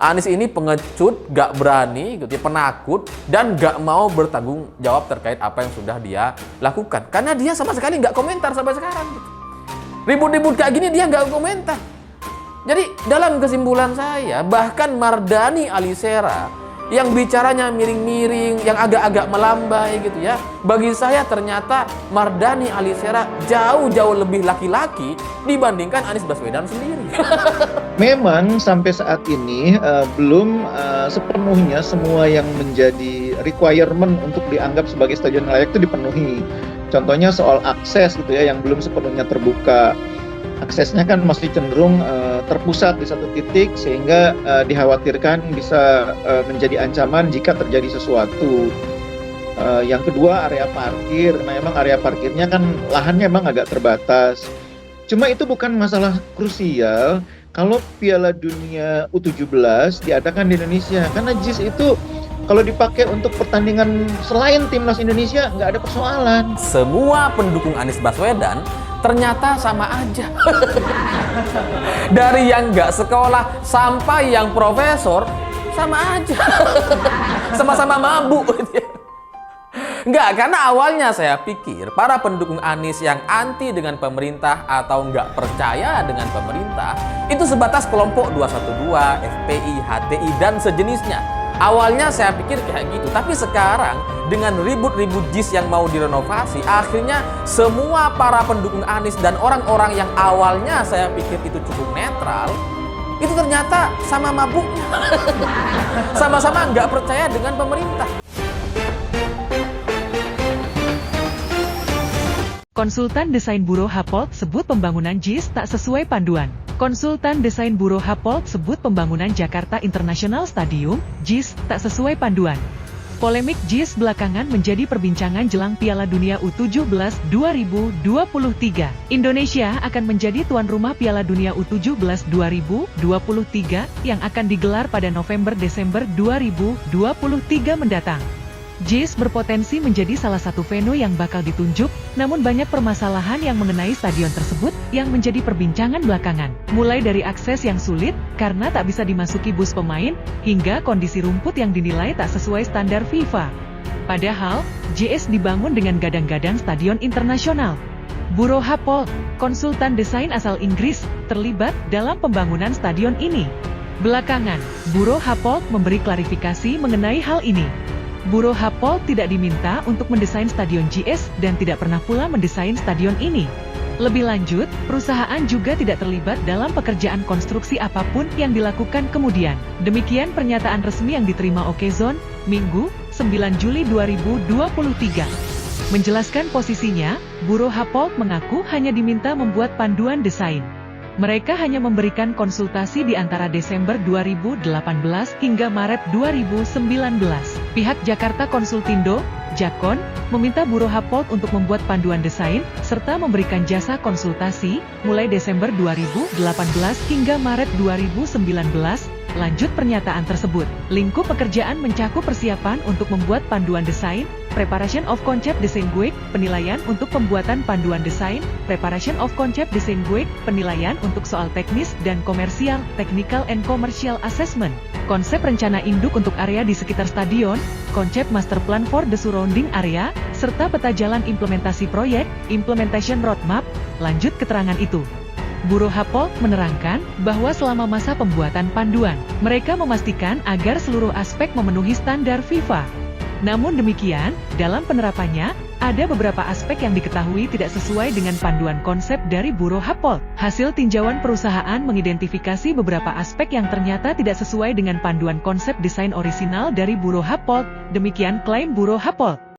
Anies ini pengecut, gak berani, gitu ya, penakut, dan gak mau bertanggung jawab terkait apa yang sudah dia lakukan. Karena dia sama sekali gak komentar sampai sekarang. Gitu. Ribut-ribut kayak gini dia gak komentar. Jadi dalam kesimpulan saya, bahkan Mardhani Alisera yang bicaranya miring-miring, yang agak-agak melambai gitu ya. Bagi saya ternyata Mardhani Alisera jauh-jauh lebih laki-laki dibandingkan Anies Baswedan sendiri. Memang sampai saat ini belum sepenuhnya semua yang menjadi requirement untuk dianggap sebagai stadion layak itu dipenuhi. Contohnya soal akses gitu ya, yang belum sepenuhnya terbuka. Aksesnya kan masih cenderung terpusat di satu titik sehingga dikhawatirkan bisa menjadi ancaman jika terjadi sesuatu. Yang kedua area parkir, memang area parkirnya kan lahannya memang agak terbatas. Cuma itu bukan masalah krusial kalau Piala Dunia U17 diadakan di Indonesia, karena JIS itu kalau dipakai untuk pertandingan selain timnas Indonesia nggak ada persoalan. Semua pendukung Anies Baswedan ternyata sama aja. Dari yang nggak sekolah sampai yang profesor sama aja. Sama-sama mabuk. Nggak, karena awalnya saya pikir para pendukung Anies yang anti dengan pemerintah atau nggak percaya dengan pemerintah itu sebatas kelompok 212, FPI, HTI, dan sejenisnya. Awalnya saya pikir kayak gitu, tapi sekarang dengan ribut-ribut JIS yang mau direnovasi, akhirnya semua para pendukung Anies dan orang-orang yang awalnya saya pikir itu cukup netral, itu ternyata sama mabuknya. Sama-sama nggak percaya dengan pemerintah. Konsultan Desain Bureau Happold sebut pembangunan JIS tak sesuai panduan. Konsultan Desain Bureau Happold sebut pembangunan Jakarta International Stadium, JIS, tak sesuai panduan. Polemik JIS belakangan menjadi perbincangan jelang Piala Dunia U17 2023. Indonesia akan menjadi tuan rumah Piala Dunia U17 2023 yang akan digelar pada November-Desember 2023 mendatang. JIS berpotensi menjadi salah satu venue yang bakal ditunjuk, namun banyak permasalahan yang mengenai stadion tersebut yang menjadi perbincangan belakangan. Mulai dari akses yang sulit, karena tak bisa dimasuki bus pemain, hingga kondisi rumput yang dinilai tak sesuai standar FIFA. Padahal, JIS dibangun dengan gadang-gadang stadion internasional. Bureau Happold, konsultan desain asal Inggris, terlibat dalam pembangunan stadion ini. Belakangan, Bureau Happold memberi klarifikasi mengenai hal ini. Bureau Happold tidak diminta untuk mendesain stadion JIS dan tidak pernah pula mendesain stadion ini. Lebih lanjut, perusahaan juga tidak terlibat dalam pekerjaan konstruksi apapun yang dilakukan kemudian. Demikian pernyataan resmi yang diterima Okezone, Minggu, 9 Juli 2023. Menjelaskan posisinya, Bureau Happold mengaku hanya diminta membuat panduan desain. Mereka hanya memberikan konsultasi di antara Desember 2018 hingga Maret 2019. Pihak Jakarta Konsultindo, Jakon, meminta Bureau Happold untuk membuat panduan desain, serta memberikan jasa konsultasi, mulai Desember 2018 hingga Maret 2019. Lanjut pernyataan tersebut, lingkup pekerjaan mencakup persiapan untuk membuat panduan desain, preparation of concept design guide, penilaian untuk pembuatan panduan desain, preparation of concept design guide, penilaian untuk soal teknis dan komersial, technical and commercial assessment, konsep rencana induk untuk area di sekitar stadion, konsep master plan for the surrounding area, serta peta jalan implementasi proyek, implementation roadmap. Lanjut keterangan itu. Bureau Happold menerangkan bahwa selama masa pembuatan panduan, mereka memastikan agar seluruh aspek memenuhi standar FIFA. Namun demikian, dalam penerapannya, ada beberapa aspek yang diketahui tidak sesuai dengan panduan konsep dari Bureau Happold. Hasil tinjauan perusahaan mengidentifikasi beberapa aspek yang ternyata tidak sesuai dengan panduan konsep desain orisinal dari Bureau Happold. Demikian klaim Bureau Happold.